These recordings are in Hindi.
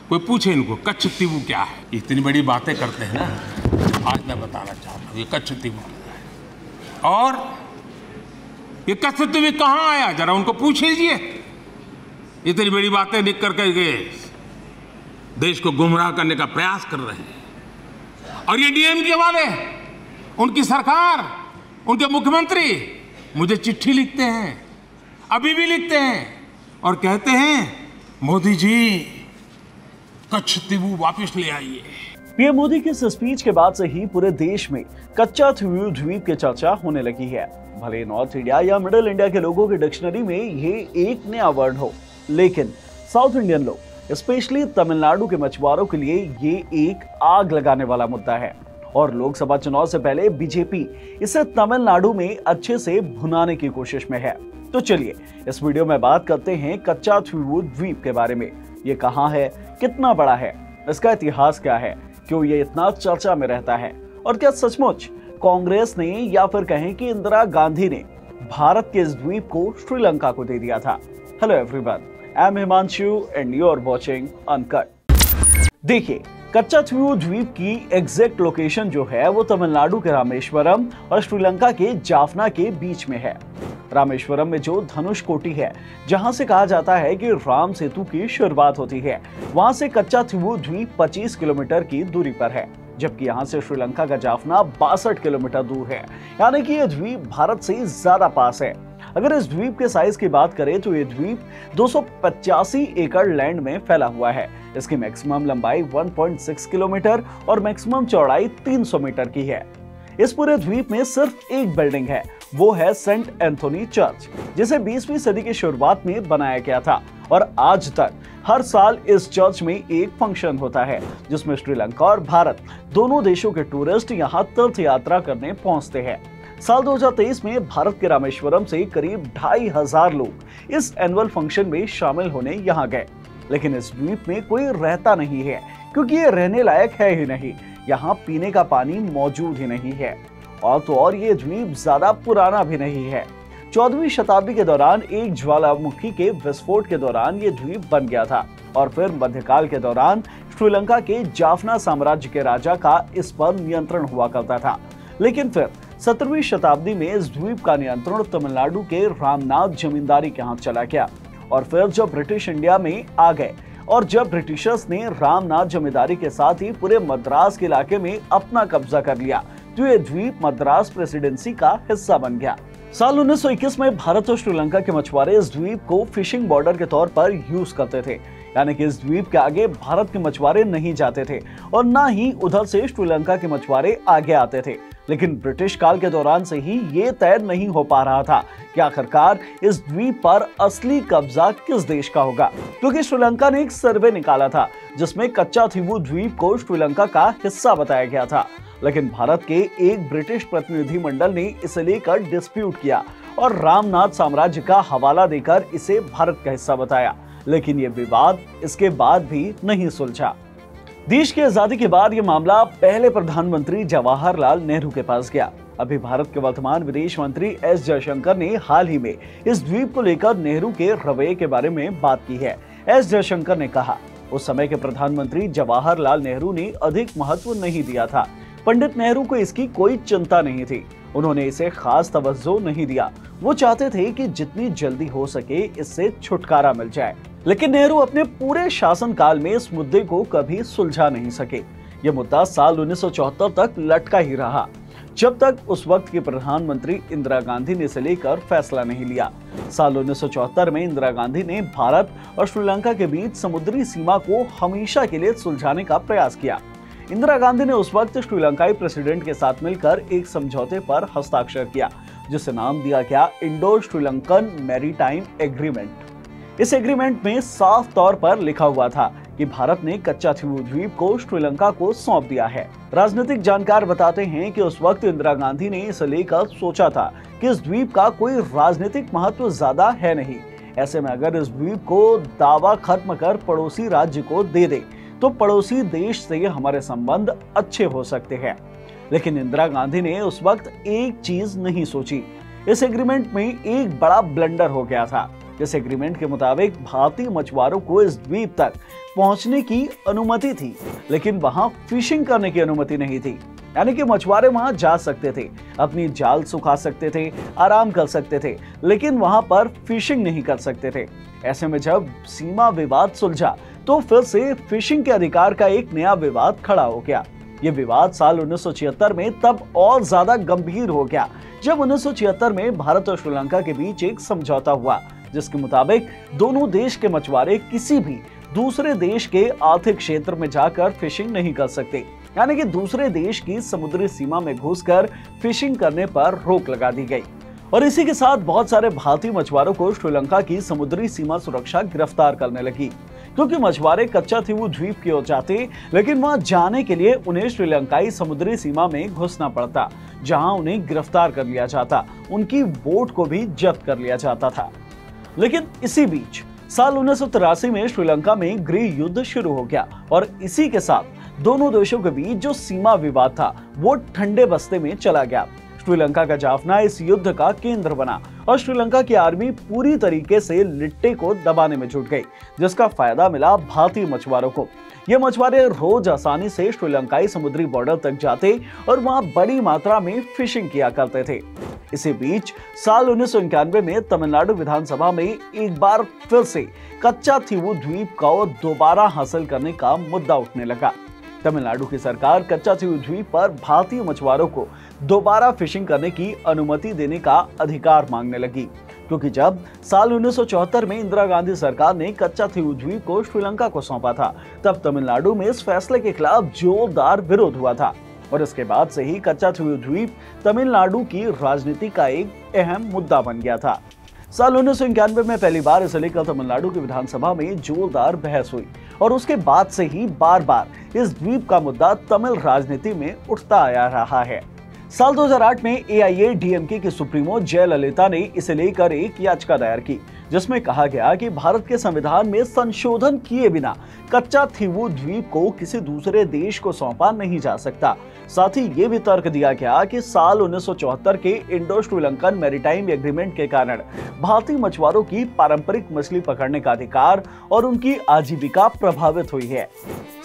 कोई पूछे इनको कच्छ तीवू क्या है, इतनी बड़ी बातें करते हैं ना। आज मैं बताना चाहता हूँ ये कच्छ तीवू क्या है और ये कच्छ तीवू कहाँ आया, जरा उनको पूछ लीजिए। इतनी बड़ी बातें लिख करके देश को गुमराह करने का प्रयास कर रहे हैं। और ये डीएमके वाले, उनकी सरकार, उनके मुख्यमंत्री मुझे चिट्ठी लिखते हैं, अभी भी लिखते हैं और कहते हैं मोदी जी कच्छ तीवू वापस ले आइए। पीएम मोदी के इस स्पीच के बाद से ही पूरे देश में कच्चा तीवू द्वीप की चर्चा होने लगी है। भले नॉर्थ इंडिया या मिडिल इंडिया के लोगों की डिक्शनरी में ये एक नया वर्ड हो, लेकिन साउथ इंडियन लोग स्पेशली तमिलनाडु के मछुआरों के लिए ये एक आग लगाने वाला मुद्दा है। और लोकसभा चुनाव से पहले बीजेपी इसे तमिलनाडु में अच्छे से भुनाने की कोशिश में है। तो चलिए इस वीडियो में बात करते हैं कच्चा तीवू द्वीप के बारे में। ये कहाँ है, कितना बड़ा है, इसका इतिहास क्या है, क्यों ये इतना चर्चा में रहता है और क्या सचमुच कांग्रेस ने या फिर कहें कि इंदिरा गांधी ने भारत के इस द्वीप को श्रीलंका को दे दिया था। Hello everyone, I am Himanshu and you are watching uncut. देखिए, कच्चा तीवू द्वीप की एग्जैक्ट लोकेशन जो है वो तमिलनाडु के रामेश्वरम और श्रीलंका के जाफना के बीच में है। रामेश्वरम में जो धनुषकोटी है, जहां से कहा जाता है कि राम सेतु की शुरुआत होती है, वहां से कच्चा तीवू द्वीप 25 किलोमीटर की दूरी पर है, जबकि यहां से श्रीलंका का जाफना 62 किलोमीटर दूर है। यानी कि यह द्वीप भारत से ज्यादा पास है। अगर इस द्वीप के साइज की बात करें तो ये द्वीप 285 एकड़ लैंड में फैला हुआ है। इसकी मैक्सिमम लंबाई 1.6 किलोमीटर और मैक्सिमम चौड़ाई 300 मीटर की है। इस पूरे द्वीप में सिर्फ एक बिल्डिंग है, वो है सेंट एंथोनी चर्च, जिसे 20वीं सदी की शुरुआत में बनाया गया था। और आज तक हर साल इस चर्च में एक फंक्शन होता है जिसमें श्रीलंका और भारत दोनों देशों के टूरिस्ट यहाँ तीर्थ यात्रा करने पहुंचते हैं। साल 2023 में भारत के रामेश्वरम से करीब 2500 लोग इस एनुअल फंक्शन में शामिल होने यहाँ गए। लेकिन इस द्वीप में कोई रहता नहीं है, क्योंकि ये रहने लायक है ही नहीं। यहाँ पीने का पानी मौजूद ही नहीं है। और तो और ये द्वीप ज्यादा पुराना भी नहीं है। 14वीं शताब्दी के दौरान एक ज्वालामुखी के विस्फोट के दौरान ये द्वीप बन गया था और फिर मध्यकाल के दौरान श्रीलंका के जाफना साम्राज्य के राजा का इस पर नियंत्रण हुआ करता था। लेकिन फिर 17वीं शताब्दी में इस द्वीप का नियंत्रण तमिलनाडु के रामनाथ जमींदारी के हाथ चला गया। और फिर जब ब्रिटिश इंडिया में आ गए और जब ब्रिटिशर्स ने रामनाथ जमींदारी के साथ ही पूरे मद्रास के इलाके में अपना कब्जा कर लिया, तो ये द्वीप मद्रास प्रेसिडेंसी का हिस्सा बन गया। साल 1921 में भारत और श्रीलंका के मछुआरे इस द्वीप को फिशिंग बॉर्डर के तौर पर यूज करते थे। यानी कि इस द्वीप के आगे भारत के मछुआरे नहीं जाते थे और ना ही उधर से श्रीलंका के मछुआरे आगे आते थे। लेकिन ब्रिटिश काल के दौरान से ही ये तय नहीं हो पा रहा था कि आखिरकार इस द्वीप पर असली कब्जा किस देश का होगा, क्योंकि श्रीलंका ने एक सर्वे निकाला था जिसमें कच्चा तीवू द्वीप को श्रीलंका का हिस्सा बताया गया था। लेकिन भारत के एक ब्रिटिश प्रतिनिधिमंडल ने इसे लेकर डिस्प्यूट किया और रामनाथ साम्राज्य का हवाला देकर इसे भारत का हिस्सा बताया। लेकिन ये विवाद इसके बाद भी नहीं सुलझा। देश की आजादी के बाद ये मामला पहले प्रधानमंत्री जवाहरलाल नेहरू के पास गया। अभी भारत के वर्तमान विदेश मंत्री एस जयशंकर ने हाल ही में इस द्वीप को लेकर नेहरू के रवैये के बारे में बात की है। एस जयशंकर ने कहा, उस समय के प्रधानमंत्री जवाहरलाल नेहरू ने अधिक महत्व नहीं दिया था। पंडित नेहरू को इसकी कोई चिंता नहीं थी, उन्होंने इसे खास तवज्जो नहीं दिया। वो चाहते थे कि जितनी जल्दी हो सके इससे छुटकारा मिल जाए। लेकिन नेहरू अपने पूरे शासनकाल में इस मुद्दे को कभी सुलझा नहीं सके। ये मुद्दा साल 1974 तक लटका ही रहा, जब तक उस वक्त की प्रधानमंत्री इंदिरा गांधी ने इसे लेकर फैसला नहीं लिया। साल 1974 में इंदिरा गांधी ने भारत और श्रीलंका के बीच समुद्री सीमा को हमेशा के लिए सुलझाने का प्रयास किया। इंदिरा गांधी ने उस वक्त श्रीलंकाई प्रेसिडेंट के साथ मिलकर एक समझौते पर हस्ताक्षर किया, जिसे नाम दिया गया इंडो श्रीलंकन मैरीटाइम एग्रीमेंट। इस एग्रीमेंट में साफ तौर पर लिखा हुआ था कि भारत ने कच्चा तीवू द्वीप को श्रीलंका को सौंप दिया है। राजनीतिक जानकार बताते हैं कि उस वक्त इंदिरा गांधी ने इसे लेकर सोचा था कि इस द्वीप का कोई राजनीतिक महत्व ज्यादा है नहीं। ऐसे में अगर इस द्वीप को दावा खत्म कर पड़ोसी राज्य को दे दे तो पड़ोसी देश से हमारे संबंध अच्छे हो सकते हैं। लेकिन इंदिरा गांधी ने उस वक्त एक चीज नहीं सोची। इस एग्रीमेंट में एक बड़ा ब्लंडर हो गया था। इस एग्रीमेंट के मुताबिक भारतीय मछुआरों को इस द्वीप तक पहुंचने की अनुमति थी, लेकिन वहां फिशिंग करने की अनुमति नहीं थी। यानी कि मछुआरे वहां जा सकते थे, अपनी जाल सुखा सकते थे, आराम कर सकते थे, लेकिन वहां पर फिशिंग नहीं कर सकते थे। ऐसे में जब सीमा विवाद सुलझा तो फिर से फिशिंग के अधिकार का एक नया विवाद खड़ा हो गया। ये विवाद साल 1976 में तब और ज्यादा गंभीर हो गया जब 1976 में भारत और श्रीलंका के बीच एक समझौता हुआ, जिसके मुताबिक दोनों देश के मछुआरे किसी भी दूसरे देश के आर्थिक क्षेत्र में जाकर फिशिंग नहीं कर सकते। यानी कि दूसरे देश की समुद्री सीमा में घुसकर फिशिंग करने पर रोक लगा दी गई। और इसी के साथ बहुत सारे भारतीय मछुआरों को श्रीलंका की समुद्री सीमा सुरक्षा गिरफ्तार करने लगी, क्योंकि मछुआरे कच्चाथीवू द्वीप की ओर जाते, लेकिन वहां जाने के लिए उन्हें श्रीलंकाई समुद्री सीमा में घुसना पड़ता, जहां उन्हें गिरफ्तार कर लिया जाता, उनकी बोट को भी जब्त कर लिया जाता था। लेकिन इसी बीच साल 1983 में श्रीलंका में गृह युद्ध शुरू हो गया और इसी के साथ दोनों देशों के बीच जो सीमा विवाद था वो ठंडे बस्ते में चला गया। श्रीलंका का जाफना इस युद्ध का केंद्र बना और श्रीलंका की आर्मी पूरी तरीके से लिट्टे को दबाने में जुट गई, जिसका फायदा मिला भारतीय मछुआरों को। ये मछुआरे रोज आसानी से श्रीलंकाई समुद्री बॉर्डर तक जाते और वहां बड़ी मात्रा में फिशिंग किया करते थे। इसी बीच साल 1991 में तमिलनाडु विधानसभा में एक बार फिर से कच्चाथीवू द्वीप को दोबारा हासिल करने का मुद्दा उठने लगा। तमिलनाडु की सरकार कच्चाथीवू द्वीप पर भारतीय मछुआरों को दोबारा फिशिंग करने की अनुमति देने का अधिकार मांगने लगी, क्योंकि जब साल 1974 में इंदिरा गांधी सरकार ने कच्चाथीवू द्वीप को श्रीलंका को सौंपा था, तब तमिलनाडु में इस फैसले के खिलाफ जोरदार विरोध हुआ था और इसके बाद से ही कच्चाथीवू द्वीप तमिलनाडु की राजनीति का एक अहम मुद्दा बन गया था। साल 1991 में पहली बार इसे लेकर तमिलनाडु की विधानसभा में जोरदार बहस हुई और उसके बाद से ही बार बार इस द्वीप का मुद्दा तमिल राजनीति में उठता आया रहा है। साल 2008 में AIADMK की सुप्रीमो जयललिता ने इसे लेकर एक याचिका दायर की, जिसमें कहा गया कि भारत के संविधान में संशोधन किए बिना कच्चाथीवू द्वीप को किसी दूसरे देश को सौंपा नहीं जा सकता। साथ ही ये भी तर्क दिया गया कि साल 1974 के इंडो श्रीलंकन मैरीटाइम एग्रीमेंट के कारण भारतीय मछुआरों की पारंपरिक मछली पकड़ने का अधिकार और उनकी आजीविका प्रभावित हुई है।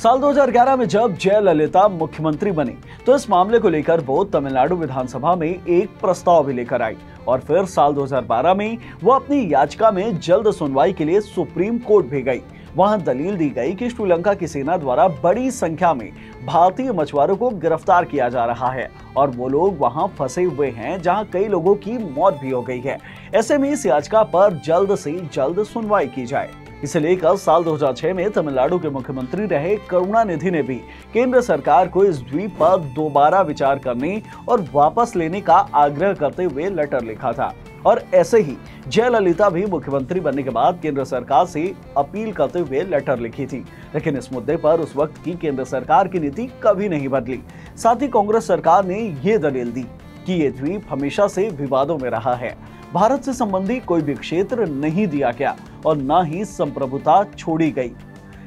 साल 2011 में जब जयललिता मुख्यमंत्री बनी तो इस मामले को लेकर वो तमिलनाडु विधानसभा में एक प्रस्ताव भी लेकर आई और फिर साल 2012 में वो अपनी याचिका में जल्द सुनवाई के लिए सुप्रीम कोर्ट भी गई। वहां दलील दी गई कि श्रीलंका की सेना द्वारा बड़ी संख्या में भारतीय मछुआरों को गिरफ्तार किया जा रहा है और वो लोग वहां फंसे हुए हैं जहां कई लोगों की मौत भी हो गई है। ऐसे में इस याचिका पर जल्द से जल्द सुनवाई की जाए। इसे लेकर साल 2006 में तमिलनाडु के मुख्यमंत्री रहे करुणानिधि ने भी केंद्र सरकार को इस द्वीप पर दोबारा विचार करने और वापस लेने का आग्रह करते हुए लेटर लिखा था और ऐसे ही जयललिता भी मुख्यमंत्री बनने के बाद केंद्र सरकार से अपील करते हुए लेटर लिखी थी। लेकिन इस मुद्दे पर उस वक्त की केंद्र सरकार की नीति कभी नहीं बदली। साथ ही कांग्रेस सरकार ने ये दलील दी कि ये द्वीप हमेशा से विवादों में रहा है, भारत से संबंधी कोई भी क्षेत्र नहीं दिया गया और न ही संप्रभुता छोड़ी गई।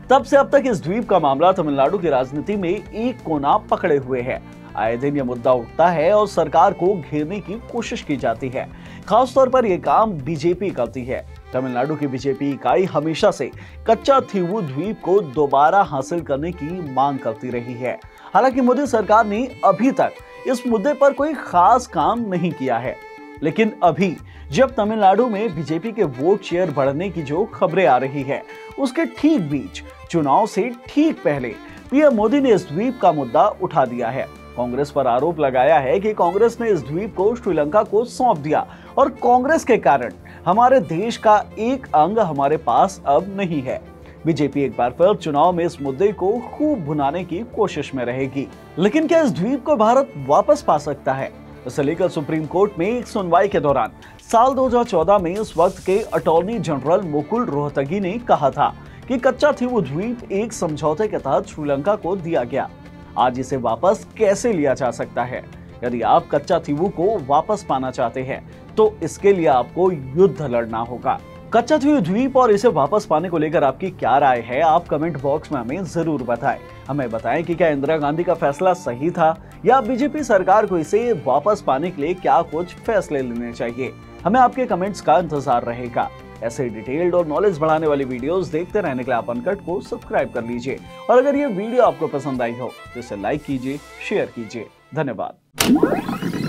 तब से अब तक इस द्वीप का मामला तमिलनाडु की राजनीति में एक कोना पकड़े हुए है। आए दिन ये मुद्दा उठता है और सरकार को घेरने की कोशिश की जाती है। खासतौर पर यह काम बीजेपी करती है। तमिलनाडु की बीजेपी इकाई हमेशा से कच्चाथीवू द्वीप को दोबारा हासिल करने की मांग करती रही है। हालांकि मोदी सरकार ने अभी तक इस मुद्दे पर कोई खास काम नहीं किया है, लेकिन अभी जब तमिलनाडु में बीजेपी के वोट शेयर बढ़ने की जो खबरें आ रही है, उसके ठीक बीच चुनाव से ठीक पहले पीएम मोदी ने इस द्वीप का मुद्दा उठा दिया है। कांग्रेस पर आरोप लगाया है कि कांग्रेस ने इस द्वीप को श्रीलंका को सौंप दिया और कांग्रेस के कारण हमारे देश का एक अंग हमारे पास अब नहीं है। बीजेपी एक बार फिर चुनाव में इस मुद्दे को खूब भुनाने की कोशिश में रहेगी। लेकिन क्या इस द्वीप को भारत वापस पा सकता है? इसे लेकर सुप्रीम कोर्ट में एक सुनवाई के दौरान साल 2014 में इस वक्त के अटॉर्नी जनरल मुकुल रोहतगी ने कहा था कि कच्चाथीवू द्वीप एक समझौते के तहत श्रीलंका को दिया गया। आज इसे वापस कैसे लिया जा सकता है? यदि आप कच्चाथीवू को वापस पाना चाहते हैं तो इसके लिए आपको युद्ध लड़ना होगा। कच्चाथीवू द्वीप और इसे वापस पाने को लेकर आपकी क्या राय है? आप कमेंट बॉक्स में हमें जरूर बताएं। हमें बताएं कि क्या इंदिरा गांधी का फैसला सही था या बीजेपी सरकार को इसे वापस पाने के लिए क्या कुछ फैसले लेने चाहिए। हमें आपके कमेंट्स का इंतजार रहेगा। ऐसे डिटेल्ड और नॉलेज बढ़ाने वाली वीडियोस देखते रहने के लिए आप अनकट को सब्सक्राइब कर लीजिए। और अगर ये वीडियो आपको पसंद आई हो तो इसे लाइक कीजिए, शेयर कीजिए। धन्यवाद।